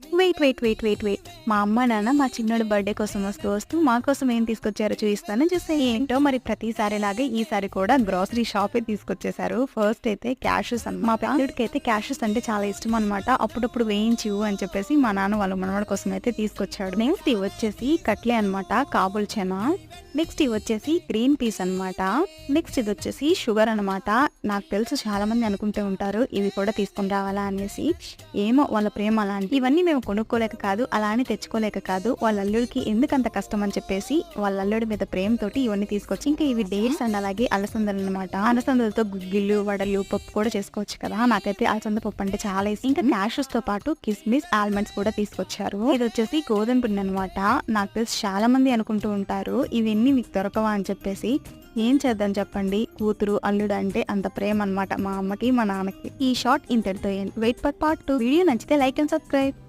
Wait. మా అమ్మ నాన్న మా చిన్నోడి బర్త్డే కోసం వస్తూ మా కోసం ఏం తీసుకొచ్చారో చూపిస్తాను చూస్తే ఏంటో మరి ప్రతిసారి లాగే ఈసారి కూడా గ్రాసరీ షాపే తీసుకొచ్చేసారు. ఫస్ట్ అయితే క్యాషెస్ మా పిల్లడికి అయితే క్యాషెస్ అంటే చాలా ఇష్టం అనమాట. అప్పుడప్పుడు వేయించు అని చెప్పేసి మా నాన్న వాళ్ళ మనవాడి కోసం అయితే తీసుకొచ్చాడు. నెక్స్ట్ ఇవి వచ్చేసి కట్లే అనమాట, కాబుల్ చనా. నెక్స్ట్ ఇవి వచ్చేసి గ్రీన్ పీస్ అనమాట. నెక్స్ట్ ఇది వచ్చేసి షుగర్ అనమాట. నాకు తెలుసు చాలా మంది అనుకుంటూ ఉంటారు ఇవి కూడా తీసుకుని రావాలా అనేసి. ఏమో వాళ్ళ ప్రేమ అలాంటి. ఇవన్నీ మేము కొనుక్కోలేక కాదు, అలా అని తెచ్చుకోలేక కాదు, వాళ్ళ అల్లుడికి ఎందుకంత కష్టం అని చెప్పేసి వాళ్ళ అల్లుడి మీద ప్రేమతోటి ఇవన్నీ తీసుకొచ్చి, ఇంకా ఇవి డేట్స్ అండ్ అలాగే అలసందలు అనమాట. అలసందలతో గుగ్గిళ్ళు, వడలు, పప్పు కూడా చేసుకోవచ్చు కదా. నాకైతే అలసంద పప్పు అంటే చాలా ఇష్టం. ఇంకా క్యాషెస్ తో పాటు కిస్మిస్, ఆల్మండ్స్ కూడా తీసుకొచ్చారు. ఇది వచ్చేసి గోధుమ పిండి అనమాట. నాకు తెలిసి చాలా మంది అనుకుంటూ ఉంటారు ఇవన్నీ మీకు దొరకవా అని చెప్పేసి. ఏం చేద్దాం చెప్పండి, కూతురు అల్లుడు అంటే అంత ప్రేమ అనమాట మా అమ్మకి మా నాన్నకి. ఈ షార్ట్ ఇంతటితో వెయిట్ ఫర్ పార్ట్ 2. వీడియో నచ్చితే లైక్ అండ్ సబ్స్క్రైబ్.